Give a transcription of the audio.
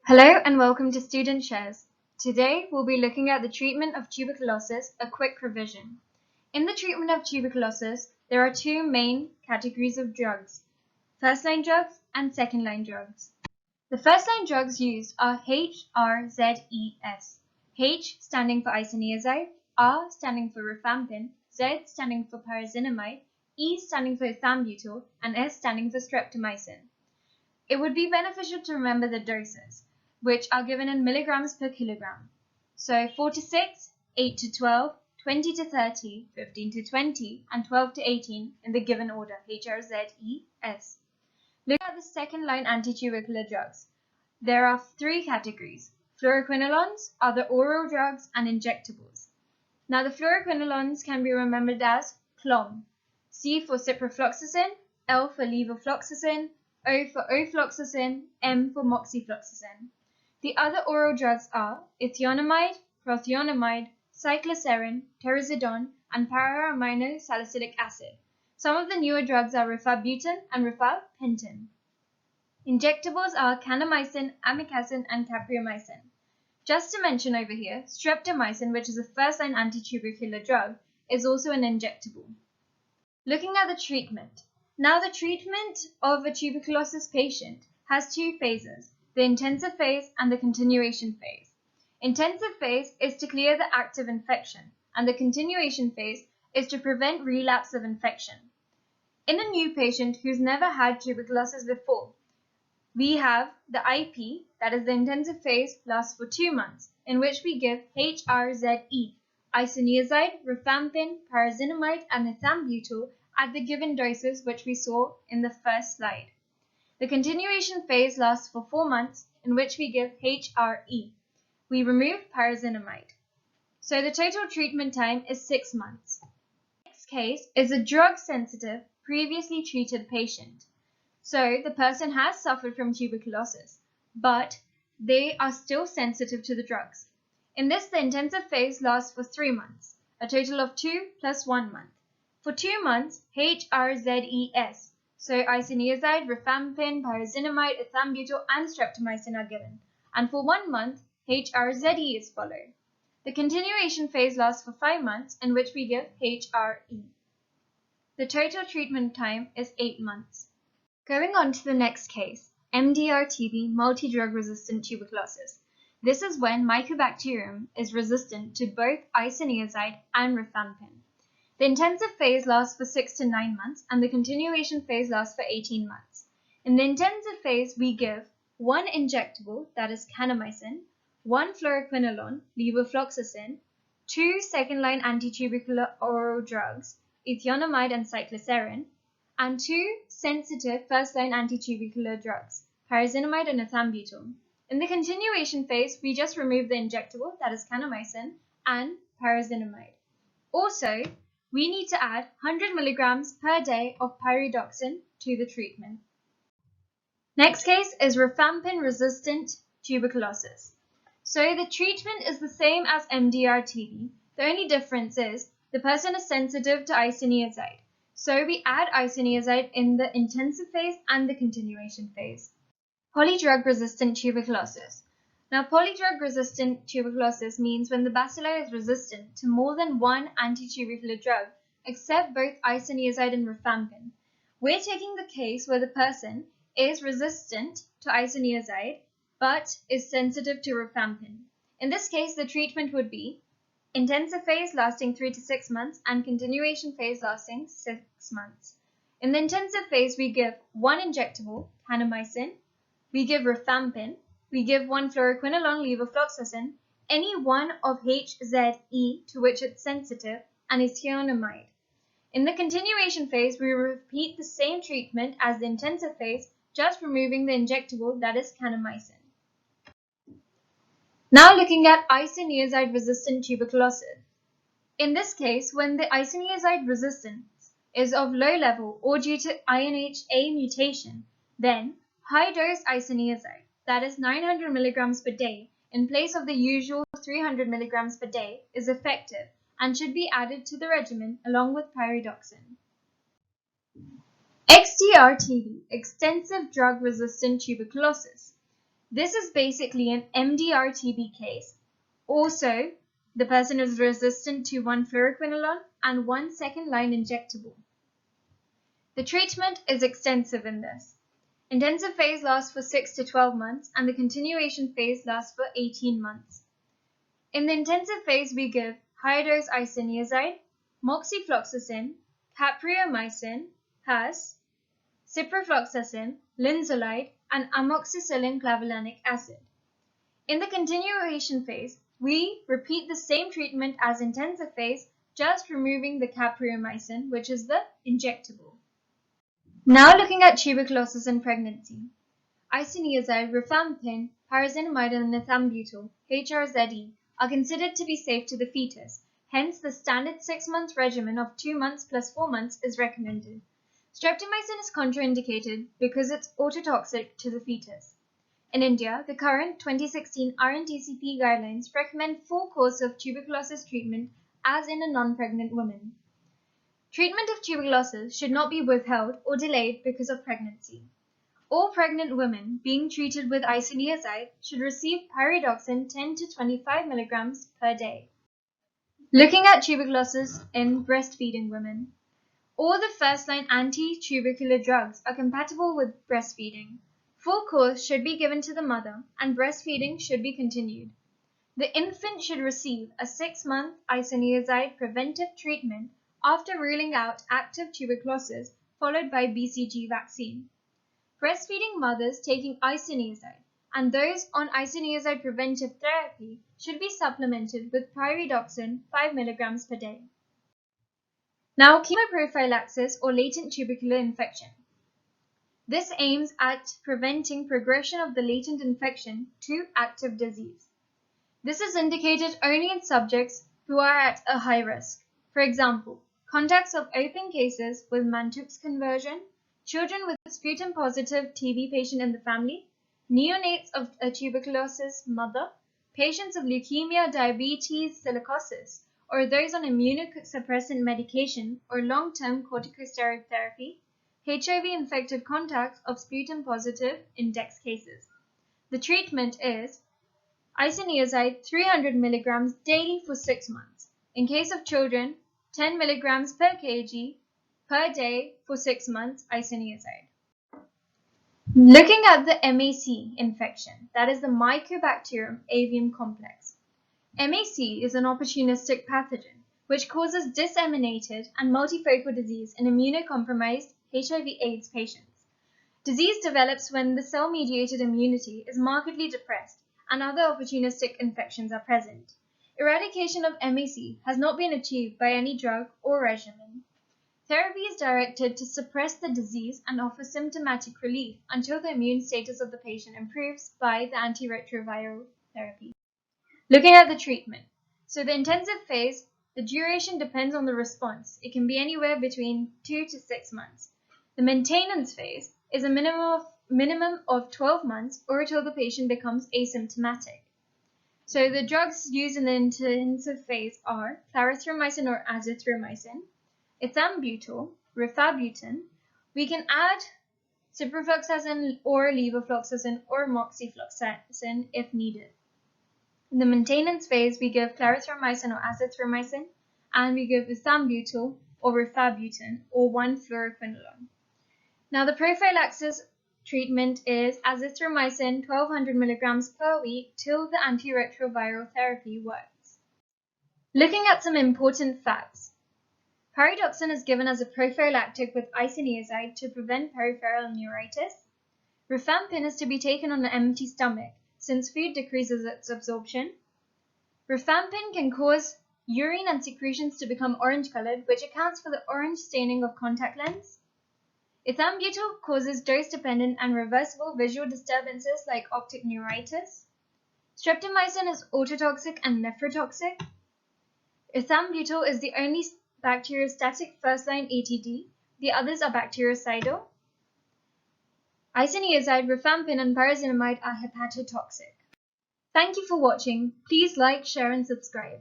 Hello and welcome to Student Shares. Today we'll be looking at the treatment of tuberculosis, a quick revision. In the treatment of tuberculosis, there are two main categories of drugs, first-line drugs and second-line drugs. The first-line drugs used are HRZES, H standing for isoniazid, R standing for rifampin, Z standing for pyrazinamide, E standing for ethambutol, and S standing for streptomycin. It would be beneficial to remember the doses, which are given in milligrams per kilogram. So 4 to 6, 8 to 12, 20 to 30, 15 to 20, and 12 to 18 in the given order, HRZES. Look at the second-line antitubercular drugs. There are three categories. Fluoroquinolones are the oral drugs and injectables. Now the fluoroquinolones can be remembered as CLOM, C for ciprofloxacin, L for levofloxacin, O for ofloxacin, M for moxifloxacin. The other oral drugs are ethionamide, prothionamide, cycloserine, terazidone, and para-aminosalicylic acid. Some of the newer drugs are rifabutin and rifapentin. Injectables are kanamycin, amikacin, and capreomycin. Just to mention over here, streptomycin, which is a first-line antitubercular drug, is also an injectable. Looking at the treatment. Now the treatment of a tuberculosis patient has two phases, the intensive phase and the continuation phase. Intensive phase is to clear the active infection, and the continuation phase is to prevent relapse of infection. In a new patient who's never had tuberculosis before, we have the IP, that is the intensive phase, lasts for 2 months, in which we give HRZE, isoniazid, rifampin, pyrazinamide, and ethambutol at the given doses which we saw in the first slide. The continuation phase lasts for 4 months, in which we give HRE. We remove pyrazinamide. So the total treatment time is 6 months. The next case is a drug-sensitive, previously treated patient. So the person has suffered from tuberculosis, but they are still sensitive to the drugs. In this, the intensive phase lasts for 3 months, a total of 2 plus 1 month. For 2 months, HRZES, so isoniazid, rifampin, pyrazinamide, ethambutol, and streptomycin are given. And for 1 month, HRZE is followed. The continuation phase lasts for 5 months, in which we give HRE. The total treatment time is 8 months. Going on to the next case, MDR-TB, multi-drug resistant tuberculosis. This is when Mycobacterium is resistant to both isoniazid and rifampin. The intensive phase lasts for 6 to 9 months, and the continuation phase lasts for 18 months. In the intensive phase, we give 1 injectable, that is kanamycin, 1 fluoroquinolone, levofloxacin, 2 second-line antitubercular oral drugs, ethionamide and cycloserine, and 2 sensitive first-line antitubercular drugs, pyrazinamide and ethambutol. In the continuation phase, we just remove the injectable, that is kanamycin, and pyrazinamide. Also, we need to add 100 milligrams per day of pyridoxine to the treatment. Next case is rifampin-resistant tuberculosis. So the treatment is the same as MDR-TB. The only difference is the person is sensitive to isoniazid. So we add isoniazid in the intensive phase and the continuation phase. Polydrug-resistant tuberculosis. Now, polydrug-resistant tuberculosis means when the bacilli is resistant to more than one antitubercular drug, except both isoniazid and rifampin. We're taking the case where the person is resistant to isoniazid, but is sensitive to rifampin. In this case, the treatment would be intensive phase lasting 3 to 6 months and continuation phase lasting 6 months. In the intensive phase, we give 1 injectable, kanamycin, we give rifampin, we give 1 fluoroquinolone, levofloxacin, any one of HZE to which it's sensitive, and ethionamide. In the continuation phase, we repeat the same treatment as the intensive phase, just removing the injectable, that is kanamycin. Now looking at isoniazid-resistant tuberculosis. In this case, when the isoniazid resistance is of low level or due to INHA mutation, then high-dose isoniazid, that is 900 milligrams per day, in place of the usual 300 milligrams per day, is effective and should be added to the regimen along with pyridoxine. XDR-TB, extensive drug-resistant tuberculosis. This is basically an MDR-TB case. Also, the person is resistant to one fluoroquinolone and one second-line injectable. The treatment is extensive in this. Intensive phase lasts for 6 to 12 months and the continuation phase lasts for 18 months. In the intensive phase, we give high-dose isoniazid, moxifloxacin, capreomycin, HAS, ciprofloxacin, linezolid, and amoxicillin clavulanic acid. In the continuation phase, we repeat the same treatment as intensive phase, just removing the capreomycin, which is the injectable. Now looking at tuberculosis in pregnancy. Isoniazid, rifampin, pyrazinamide, and ethambutol, HRZE, are considered to be safe to the fetus. Hence, the standard 6-month regimen of 2 months plus 4 months is recommended. Streptomycin is contraindicated because it's ototoxic to the fetus. In India, the current 2016 RNTCP guidelines recommend full course of tuberculosis treatment as in a non-pregnant woman. Treatment of tuberculosis should not be withheld or delayed because of pregnancy. All pregnant women being treated with isoniazid should receive pyridoxine 10 to 25 milligrams per day. Looking at tuberculosis in breastfeeding women. All the first-line anti-tubercular drugs are compatible with breastfeeding. Full course should be given to the mother and breastfeeding should be continued. The infant should receive a 6-month isoniazid preventive treatment after ruling out active tuberculosis followed by BCG vaccine. Breastfeeding mothers taking isoniazid and those on isoniazid preventive therapy should be supplemented with pyridoxine 5 milligrams per day. Now, chemoprophylaxis or latent tubercular infection. This aims at preventing progression of the latent infection to active disease. This is indicated only in subjects who are at a high risk. For example, contacts of open cases with Mantoux conversion, children with sputum-positive TB patient in the family, neonates of a tuberculosis mother, patients of leukemia, diabetes, silicosis, or those on immunosuppressant medication or long-term corticosteroid therapy, HIV-infected contacts of sputum-positive index cases. The treatment is isoniazid 300 milligrams daily for 6 months. In case of children, 10 milligrams per kg per day for 6 months isoniazid. Looking at the MAC infection, that is the Mycobacterium avium complex. MAC is an opportunistic pathogen which causes disseminated and multifocal disease in immunocompromised HIV/AIDS patients. Disease develops when the cell-mediated immunity is markedly depressed and other opportunistic infections are present. Eradication of MAC has not been achieved by any drug or regimen. Therapy is directed to suppress the disease and offer symptomatic relief until the immune status of the patient improves by the antiretroviral therapy. Looking at the treatment. So the intensive phase, the duration depends on the response. It can be anywhere between 2 to 6 months. The maintenance phase is a minimum of 12 months or until the patient becomes asymptomatic. So the drugs used in the intensive phase are clarithromycin or azithromycin, ethambutol, rifabutin. We can add ciprofloxacin or levofloxacin or moxifloxacin if needed. In the maintenance phase, we give clarithromycin or azithromycin, and we give ethambutol or rifabutin or 1-fluoroquinolone. Now, the prophylaxis treatment is azithromycin 1200 milligrams per week till the antiretroviral therapy works. Looking at some important facts. Pyridoxine is given as a prophylactic with isoniazid to prevent peripheral neuritis. Rifampin is to be taken on an empty stomach since food decreases its absorption. Rifampin can cause urine and secretions to become orange-colored, which accounts for the orange staining of contact lens. Ethambutol causes dose-dependent and reversible visual disturbances like optic neuritis. Streptomycin is ototoxic and nephrotoxic. Ethambutol is the only bacteriostatic first-line ATD. The others are bactericidal. Isoniazid, rifampin, and pyrazinamide are hepatotoxic. Thank you for watching. Please like, share, and subscribe.